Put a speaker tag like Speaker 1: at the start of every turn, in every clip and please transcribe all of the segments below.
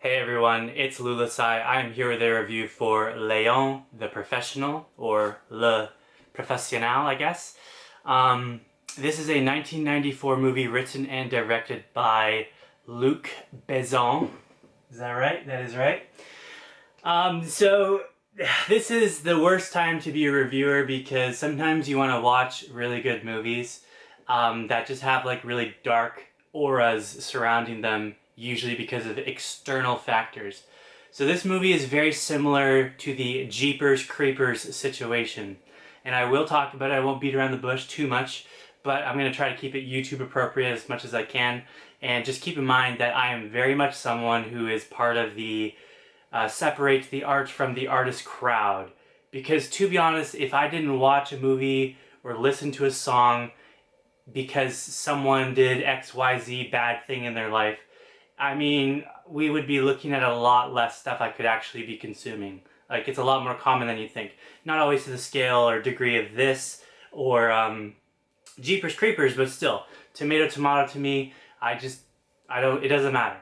Speaker 1: Hey everyone, it's Lulasai. I am here with a review for Léon, the Professional, or Le Professionnel, I guess. Um, this is a 1994 movie written and directed by Luc Besson. Is that right? That is right. So this is the worst time to be a reviewer because sometimes you want to watch really good movies that just have like really dark auras surrounding them, usually because of external factors. So this movie is very similar to the Jeepers Creepers situation. And I will talk about it, I won't beat around the bush too much, but I'm going to try to keep it YouTube appropriate as much as I can. And just keep in mind that I am very much someone who is part of the separate the art from the artist crowd. Because to be honest, if I didn't watch a movie or listen to a song because someone did XYZ bad thing in their life, I mean, we would be looking at a lot less stuff I could actually be consuming. Like, it's a lot more common than you think. Not always to the scale or degree of this or Jeepers Creepers, but still, tomato tomato to me, I don't, it doesn't matter.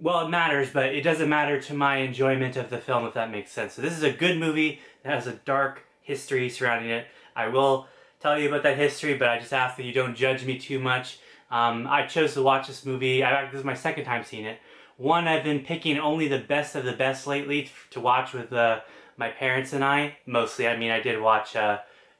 Speaker 1: Well, it matters, but it doesn't matter to my enjoyment of the film, if that makes sense. So this is a good movie that has a dark history surrounding it. I will tell you about that history, but I just ask that you don't judge me too much. I chose to watch this movie. This is my second time seeing it. One, I've been picking only the best of the best lately to watch with my parents and I. Mostly, I mean, I did watch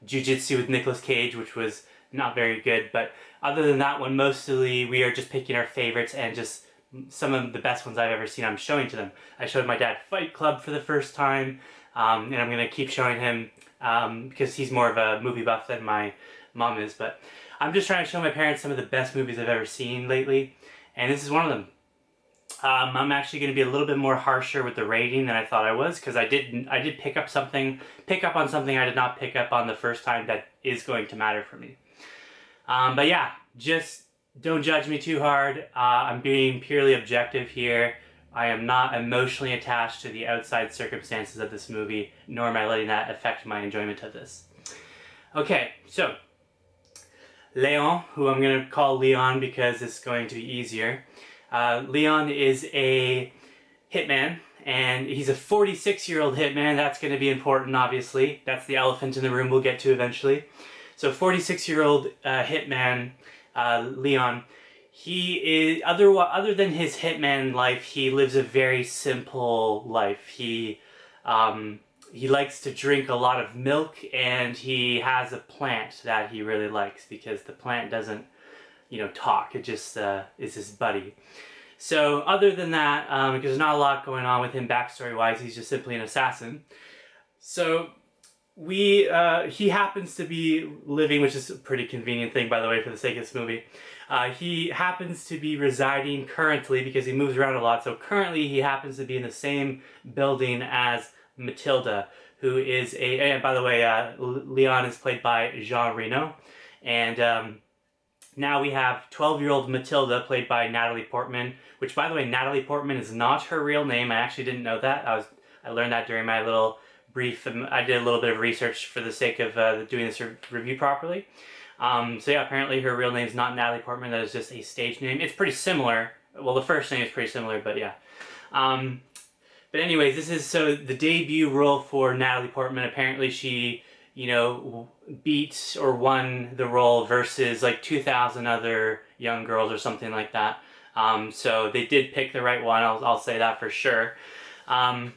Speaker 1: Jiu-Jitsu with Nicolas Cage, which was not very good. But other than that one, mostly we are just picking our favorites and just some of the best ones I've ever seen I'm showing to them. I showed my dad Fight Club for the first time, and I'm going to keep showing him because he's more of a movie buff than my mom is. But I'm just trying to show my parents some of the best movies I've ever seen lately, and this is one of them. I'm actually going to be a little bit more harsher with the rating than I thought I was because I did pick up on something I did not pick up on the first time that is going to matter for me. But yeah, just don't judge me too hard. I'm being purely objective here. I am not emotionally attached to the outside circumstances of this movie, nor am I letting that affect my enjoyment of this. Okay, so Léon, who I'm going to call Leon because it's going to be easier. Leon is a hitman, and he's a 46-year-old hitman. That's going to be important, obviously. That's the elephant in the room we'll get to eventually. So 46-year-old hitman Leon, he is, other than his hitman life, he lives a very simple life. He likes to drink a lot of milk, and he has a plant that he really likes because the plant doesn't, talk. It just is his buddy. So other than that, because there's not a lot going on with him backstory-wise, he's just simply an assassin. So he happens to be living, which is a pretty convenient thing, by the way, for the sake of this movie. He happens to be residing currently, because he moves around a lot, so currently he happens to be in the same building as Matilda, who is and by the way, Leon is played by Jean Reno, and now we have 12-year-old Matilda, played by Natalie Portman, which, by the way, Natalie Portman is not her real name. I actually didn't know that. I learned that during my little brief. I did a little bit of research for the sake of doing this review properly. So yeah, apparently her real name is not Natalie Portman. That is just a stage name. It's pretty similar. Well, the first name is pretty similar, but yeah. But anyways, this is the debut role for Natalie Portman. Apparently she, beat or won the role versus like 2,000 other young girls or something like that. So they did pick the right one. I'll say that for sure. And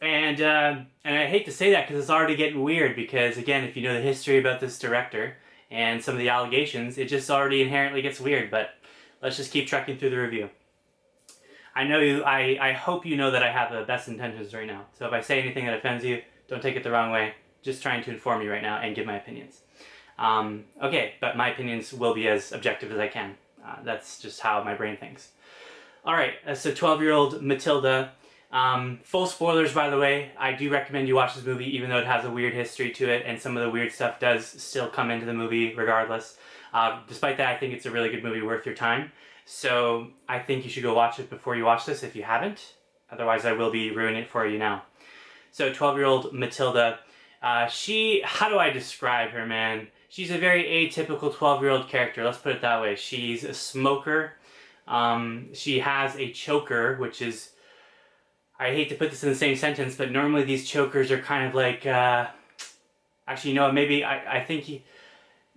Speaker 1: I hate to say that because it's already getting weird because, again, if you know the history about this director and some of the allegations, it just already inherently gets weird, but let's just keep trekking through the review. I hope you know that I have the best intentions right now, so if I say anything that offends you, don't take it the wrong way. Just trying to inform you right now and give my opinions. Okay, but my opinions will be as objective as I can. That's just how my brain thinks. Alright, so 12-year-old Matilda. Full spoilers, by the way. I do recommend you watch this movie even though it has a weird history to it, and some of the weird stuff does still come into the movie regardless. Despite that, I think it's a really good movie worth your time. So I think you should go watch it before you watch this if you haven't. Otherwise, I will be ruining it for you now. So 12-year-old Matilda. How do I describe her, man? She's a very atypical 12-year-old character, let's put it that way. She's a smoker. She has a choker, which is, I hate to put this in the same sentence, but normally these chokers are kind of like, actually, no, maybe I think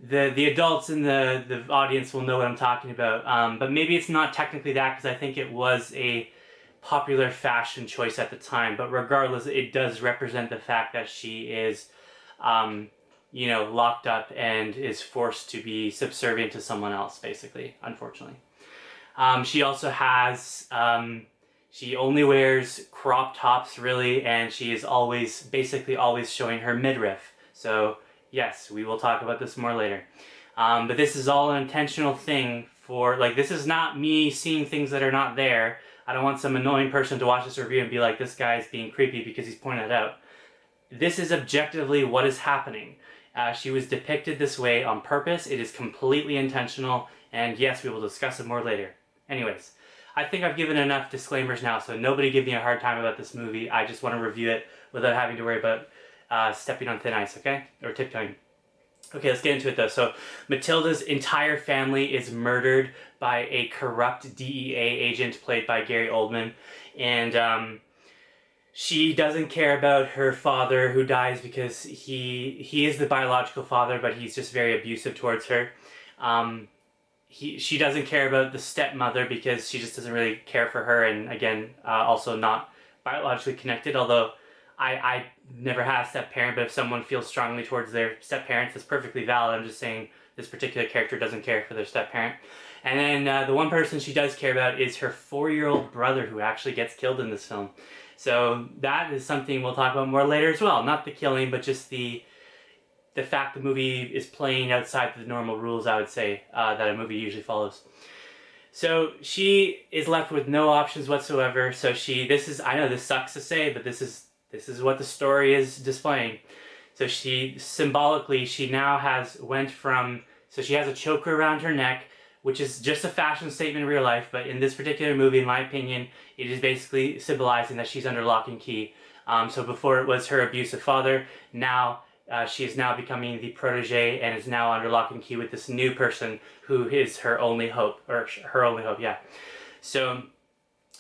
Speaker 1: the adults in the audience will know what I'm talking about. But maybe it's not technically that, because I think it was a popular fashion choice at the time. But regardless, it does represent the fact that she is, you know, locked up and is forced to be subservient to someone else, basically, unfortunately. She also has, she only wears crop tops, really, and she is always, basically always showing her midriff. So, yes, we will talk about this more later. But this is all an intentional thing for, like, this is not me seeing things that are not there. I don't want some annoying person to watch this review and be like, this guy's being creepy because he's pointing it out. This is objectively what is happening. She was depicted this way on purpose. It is completely intentional, and yes, we will discuss it more later. Anyways, I think I've given enough disclaimers now, so nobody give me a hard time about this movie. I just want to review it without having to worry about stepping on thin ice, okay? Or tiptoeing. Okay, let's get into it though. So, Matilda's entire family is murdered by a corrupt DEA agent played by Gary Oldman, and she doesn't care about her father, who dies because he is the biological father, but he's just very abusive towards her. She doesn't care about the stepmother because she just doesn't really care for her, and again, also not biologically connected, although I never had a step-parent, but if someone feels strongly towards their step-parents, that's perfectly valid. I'm just saying this particular character doesn't care for their step-parent. And then the one person she does care about is her 4-year-old brother, who actually gets killed in this film. So that is something we'll talk about more later as well. Not the killing, but just the fact the movie is playing outside the normal rules, I would say, that a movie usually follows. So she is left with no options whatsoever. So I know this sucks to say, but this is what the story is displaying. So she now went from, so she has a choker around her neck, which is just a fashion statement in real life, but in this particular movie, in my opinion, it is basically symbolizing that she's under lock and key. So before it was her abusive father, now she is now becoming the protege and is now under lock and key with this new person who is her only hope, or her only hope, yeah. So,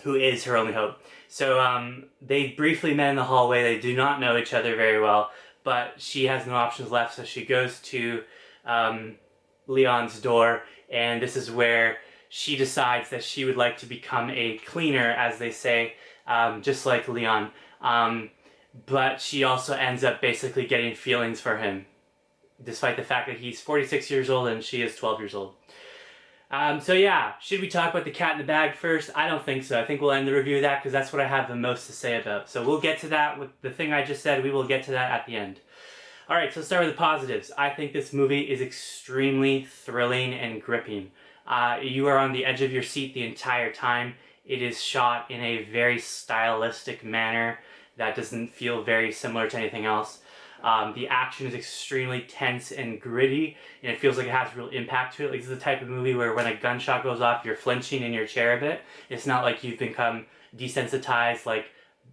Speaker 1: who is her only hope. So they briefly met in the hallway. They do not know each other very well, but she has no options left, so she goes to Leon's door, and this is where she decides that she would like to become a cleaner, as they say, just like Leon. But she also ends up basically getting feelings for him, despite the fact that he's 46 years old and she is 12 years old. So yeah, should we talk about the cat in the bag first? I don't think so. I think we'll end the review of that because that's what I have the most to say about. So we'll get to that with the thing I just said. We will get to that at the end. Alright, so let's start with the positives. I think this movie is extremely thrilling and gripping. You are on the edge of your seat the entire time. It is shot in a very stylistic manner that doesn't feel very similar to anything else. The action is extremely tense and gritty, and it feels like it has real impact to it. Like, this is the type of movie where when a gunshot goes off, you're flinching in your chair a bit. It's not like you've become desensitized like,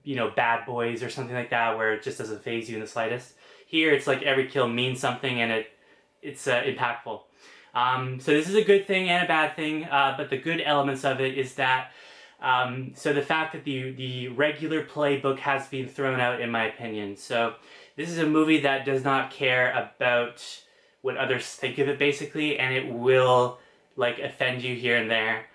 Speaker 1: you know, Bad Boys or something like that, where it just doesn't faze you in the slightest. Here, it's like every kill means something, and it's impactful. So this is a good thing and a bad thing, but the good elements of it is that so the fact that the regular playbook has been thrown out, in my opinion. So this is a movie that does not care about what others think of it, basically, and it will, like, offend you here and there.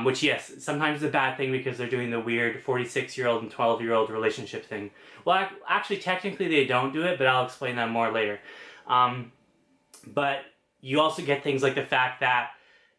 Speaker 1: Which, yes, sometimes is a bad thing because they're doing the weird 46-year-old and 12-year-old relationship thing. Well, actually, technically they don't do it, but I'll explain that more later. But you also get things like the fact that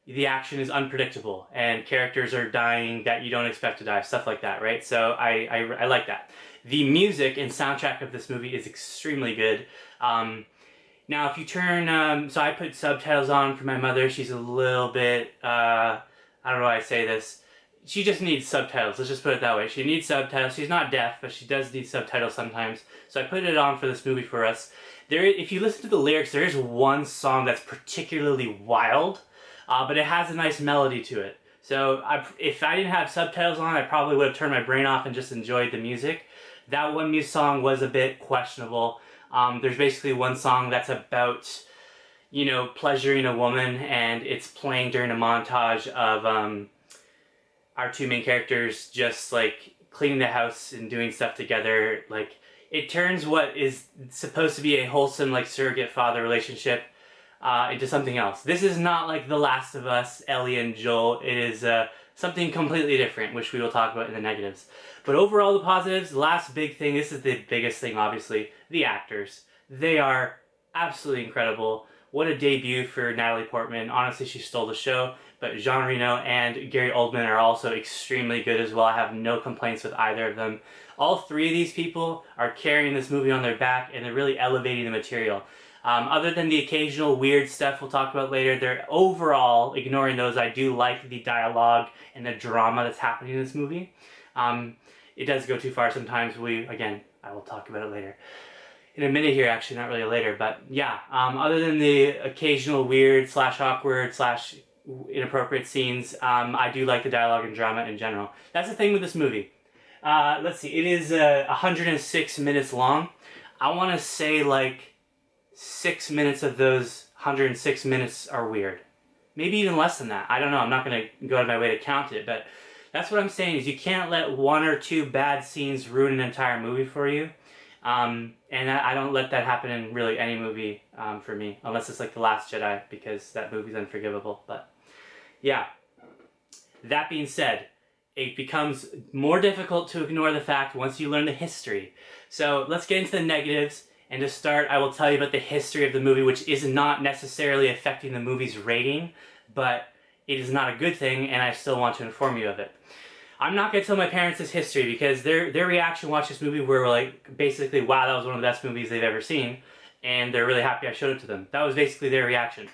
Speaker 1: the action is unpredictable and characters are dying that you don't expect to die, stuff like that, right? So I like that. The music and soundtrack of this movie is extremely good. Now, if you turn, so I put subtitles on for my mother. She's a little bit, I don't know why I say this. She just needs subtitles, let's just put it that way. She needs subtitles. She's not deaf, but she does need subtitles sometimes. So I put it on for this movie for us. If you listen to the lyrics, there is one song that's particularly wild, but it has a nice melody to it. So if I didn't have subtitles on, I probably would have turned my brain off and just enjoyed the music. That one song was a bit questionable. There's basically one song that's about, you know, pleasuring a woman, and it's playing during a montage of our two main characters just like cleaning the house and doing stuff together. Like it turns what is supposed to be a wholesome like surrogate father relationship into something else. This is not like The Last of Us, Ellie and Joel. It is something completely different, which we will talk about in the negatives. But overall, the positives, the last big thing, this is the biggest thing, obviously, the actors. They are absolutely incredible. What a debut for Natalie Portman. Honestly, she stole the show. But Jean Reno and Gary Oldman are also extremely good as well. I have no complaints with either of them. All three of these people are carrying this movie on their back, and they're really elevating the material. Other than the occasional weird stuff we'll talk about later, they're overall, ignoring those, I do like the dialogue and the drama that's happening in this movie. It does go too far sometimes. Again, I will talk about it later. In a minute here, actually, not really later, but yeah. Other than the occasional weird / awkward / inappropriate scenes, I do like the dialogue and drama in general. That's the thing with this movie. Let's see, it is 106 minutes long. I want to say like 6 minutes of those 106 minutes are weird. Maybe even less than that. I don't know. I'm not going to go out of my way to count it, but that's what I'm saying is you can't let 1 or 2 bad scenes ruin an entire movie for you. And I don't let that happen in really any movie for me, unless it's like The Last Jedi, because that movie's unforgivable. But yeah, that being said, it becomes more difficult to ignore the fact once you learn the history. So let's get into the negatives. And to start, I will tell you about the history of the movie, which is not necessarily affecting the movie's rating, but it is not a good thing, and I still want to inform you of it. I'm not going to tell my parents this history because their reaction to watch this movie were like, basically, wow, that was one of the best movies they've ever seen, and they're really happy I showed it to them. That was basically their reaction.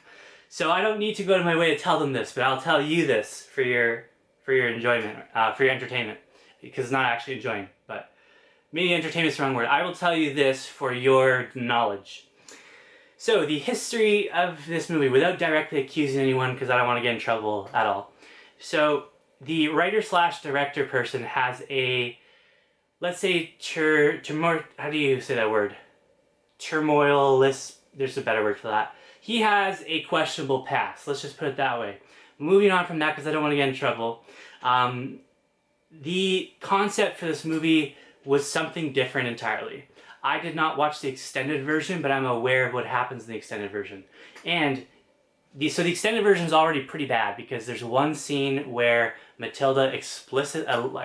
Speaker 1: So I don't need to go to my way to tell them this, but I'll tell you this for your enjoyment, for your entertainment, because it's not actually enjoying, but maybe entertainment is the wrong word. I will tell you this for your knowledge. So, the history of this movie, without directly accusing anyone, because I don't want to get in trouble at all. So, the writer/director person has a, let's say, how do you say that word? Turmoilless, there's a better word for that. He has a questionable past, let's just put it that way. Moving on from that, because I don't want to get in trouble. The concept for this movie was something different entirely. I did not watch the extended version, but I'm aware of what happens in the extended version. And so the extended version is already pretty bad because there's one scene where Matilda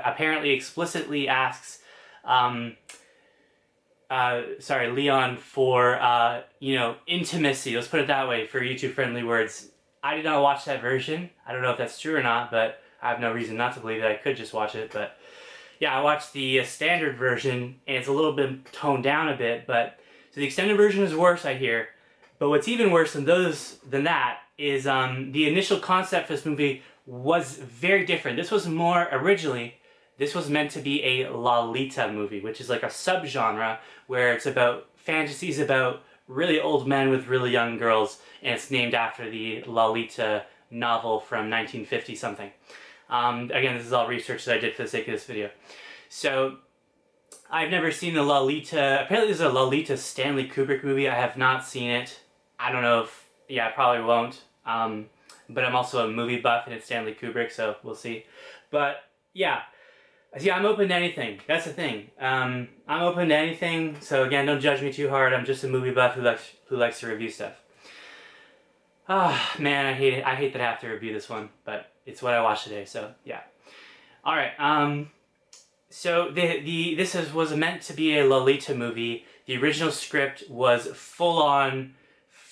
Speaker 1: apparently explicitly asks Léon for intimacy. Let's put it that way for YouTube-friendly words. I did not watch that version. I don't know if that's true or not, but I have no reason not to believe that. I could just watch it, but yeah, I watched the standard version, and it's a little bit toned down a bit, but so the extended version is worse, I hear. But what's even worse than that is the initial concept for this movie was very different. This was this was meant to be a Lolita movie, which is like a subgenre where it's about fantasies about really old men with really young girls, and it's named after the Lolita novel from 1950 something. Again, this is all research that I did for the sake of this video. So, I've never seen the Lolita. Apparently there's a Lolita Stanley Kubrick movie. I have not seen it. I don't know if, yeah, I probably won't. But I'm also a movie buff and it's Stanley Kubrick, so we'll see. But, yeah. See, I'm open to anything. That's the thing. I'm open to anything, so again, don't judge me too hard. I'm just a movie buff who likes to review stuff. Ah, man, I hate it. I hate that I have to review this one, but it's what I watched today, so yeah. Alright, so this was meant to be a Lolita movie. The original script was full-on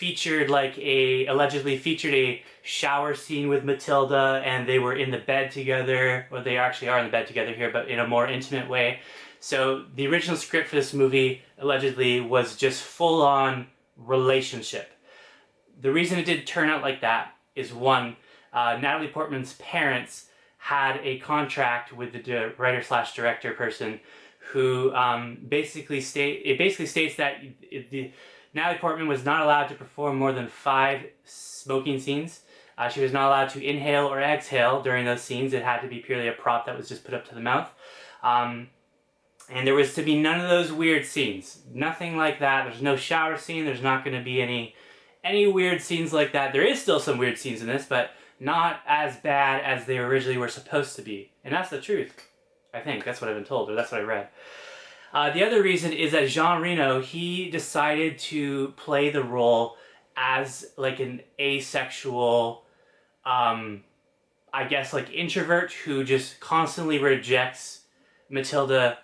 Speaker 1: allegedly featured a shower scene with Matilda, and they were in the bed together, or they actually are in the bed together here, but in a more intimate way. So the original script for this movie, allegedly, was just full-on relationship. The reason it did turn out like that is one, Natalie Portman's parents had a contract with the writer/director person who basically states that Natalie Portman was not allowed to perform more than 5 smoking scenes. She was not allowed to inhale or exhale during those scenes. It had to be purely a prop that was just put up to the mouth. And there was to be none of those weird scenes. Nothing like that. There's no shower scene. There's not going to be any weird scenes like that. There is still some weird scenes in this, but not as bad as they originally were supposed to be. And that's the truth. I think that's what I've been told, or that's what I read. The other reason is that Jean Reno, he decided to play the role as like an asexual, I guess like introvert who just constantly rejects Matilda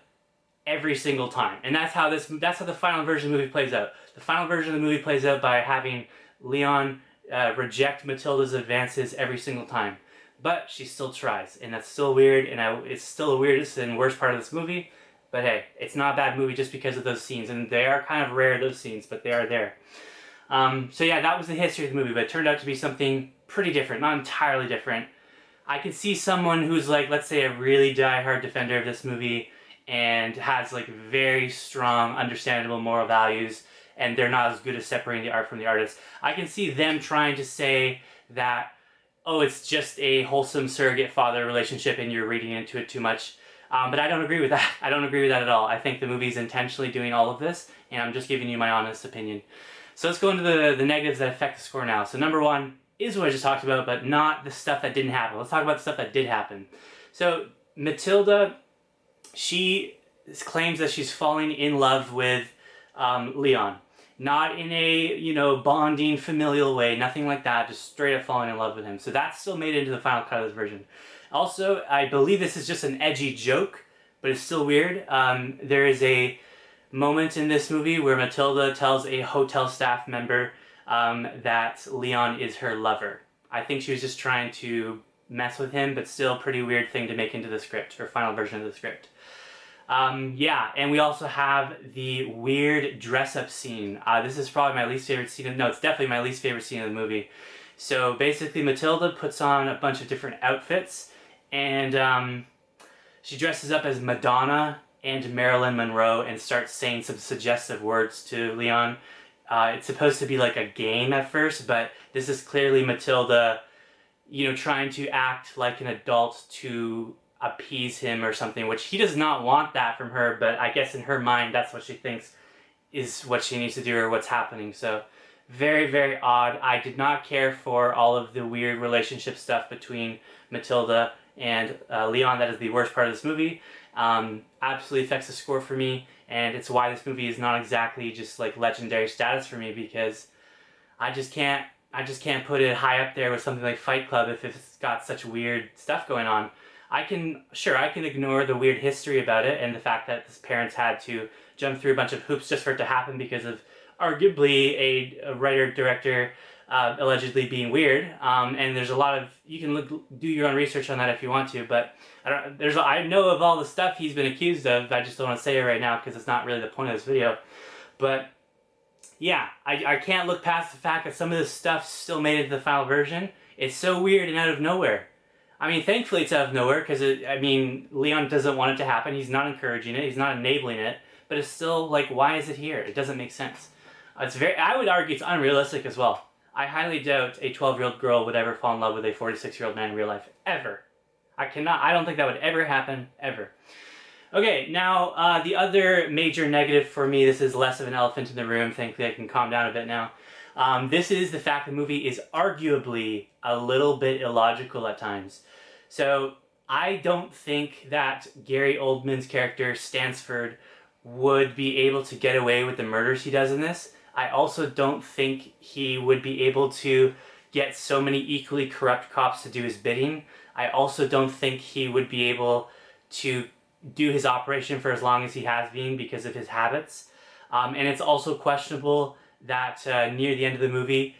Speaker 1: every single time. And that's how the final version of the movie plays out. The final version of the movie plays out by having Léon reject Matilda's advances every single time. But she still tries, and that's still weird, and it's still the weirdest and worst part of this movie. But hey, it's not a bad movie just because of those scenes, and they are kind of rare, those scenes, but they are there. So yeah, that was the history of the movie, but it turned out to be something pretty different, not entirely different. I can see someone who's like, let's say, a really die-hard defender of this movie and has like very strong, understandable moral values, and they're not as good at separating the art from the artist. I can see them trying to say that, oh, it's just a wholesome surrogate-father relationship and you're reading into it too much. But I don't agree with that. I don't agree with that at all. I think the movie's intentionally doing all of this, and I'm just giving you my honest opinion. So let's go into the negatives that affect the score now. So number one is what I just talked about, but not the stuff that didn't happen. Let's talk about the stuff that did happen. So Matilda, she claims that she's falling in love with Léon. Not in a, you know, bonding, familial way, nothing like that, just straight up falling in love with him. So that's still made into the final cut of this version. Also, I believe this is just an edgy joke, but it's still weird. There is a moment in this movie where Matilda tells a hotel staff member that Léon is her lover. I think she was just trying to mess with him, but still a pretty weird thing to make into the script, or final version of the script. Yeah, and we also have the weird dress-up scene. This is probably my least favorite scene. No, it's definitely my least favorite scene of the movie. So basically, Matilda puts on a bunch of different outfits, and she dresses up as Madonna and Marilyn Monroe and starts saying some suggestive words to Léon. It's supposed to be like a game at first, but this is clearly Matilda, you know, trying to act like an adult to appease him or something, which he does not want that from her, but I guess in her mind that's what she thinks is what she needs to do or what's happening. So very, very odd. I did not care for all of the weird relationship stuff between Matilda and Léon. That is the worst part of this movie. Absolutely affects the score for me, and it's why this movie is not exactly just like legendary status for me, because I just can't put it high up there with something like Fight Club if it's got such weird stuff going on. I can ignore the weird history about it and the fact that his parents had to jump through a bunch of hoops just for it to happen because of arguably a writer-director allegedly being weird. And there's a lot of, you can do your own research on that if you want to, but I know of all the stuff he's been accused of. I just don't want to say it right now because it's not really the point of this video. But yeah, I can't look past the fact that some of this stuff still made it to the final version. It's so weird and out of nowhere. I mean, thankfully it's out of nowhere because, I mean, Léon doesn't want it to happen. He's not encouraging it. He's not enabling it. But it's still, like, why is it here? It doesn't make sense. I would argue it's unrealistic as well. I highly doubt a 12-year-old girl would ever fall in love with a 46-year-old man in real life. Ever. I don't think that would ever happen. Ever. Okay, now, the other major negative for me, this is less of an elephant in the room. Thankfully I can calm down a bit now. This is the fact the movie is arguably a little bit illogical at times. So I don't think that Gary Oldman's character, Stansford, would be able to get away with the murders he does in this. I also don't think he would be able to get so many equally corrupt cops to do his bidding. I also don't think he would be able to do his operation for as long as he has been because of his habits. And it's also questionable that near the end of the movie,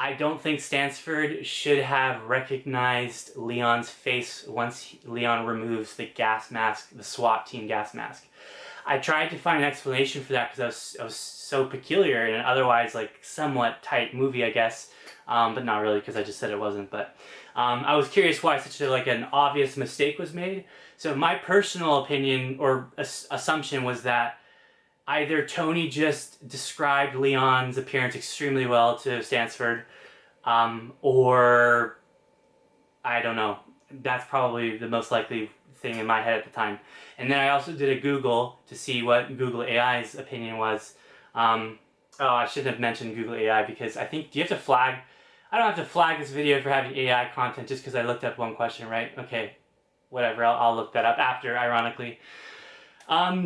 Speaker 1: I don't think Stansford should have recognized Leon's face once Léon removes the gas mask, the SWAT team gas mask. I tried to find an explanation for that because I was so peculiar in an otherwise like somewhat tight movie, I guess, but not really because I just said it wasn't. But I was curious why such an obvious mistake was made. So my personal opinion or assumption was that either Tony just described Léon's appearance extremely well to Stansford, or I don't know. That's probably the most likely thing in my head at the time. And then I also did a Google to see what Google AI's opinion was. Oh, I shouldn't have mentioned Google AI because I think, do you have to flag? I don't have to flag this video for having AI content just because I looked up one question, right? Okay. whatever, I'll look that up after, ironically.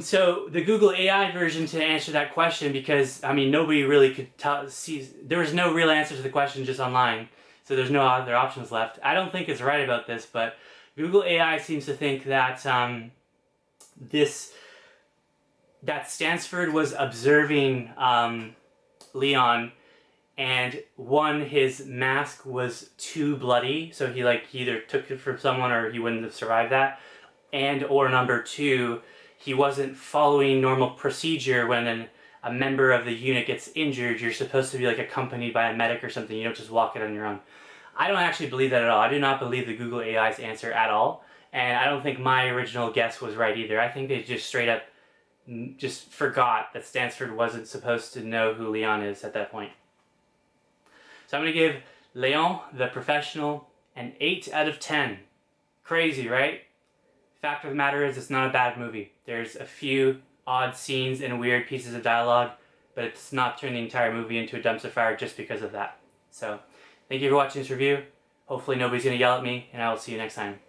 Speaker 1: So the Google AI version, to answer that question, because I mean nobody really could see, there was no real answer to the question just online, so there's no other options left. I don't think it's right about this, but Google AI seems to think that that Stansford was observing Leon, and one, his mask was too bloody, so he either took it from someone or he wouldn't have survived that, and or number two, he wasn't following normal procedure. When a member of the unit gets injured, you're supposed to be accompanied by a medic or something. You don't just walk it on your own. I don't actually believe that at all. I do not believe the Google AI's answer at all, and I don't think my original guess was right either. I think they just straight up just forgot that Stansford wasn't supposed to know who Leon is at that point. So I'm going to give Léon, the Professional, an 8 out of 10. Crazy, right? Fact of the matter is, it's not a bad movie. There's a few odd scenes and weird pieces of dialogue, but it's not turned the entire movie into a dumpster fire just because of that. So, thank you for watching this review. Hopefully nobody's going to yell at me, and I will see you next time.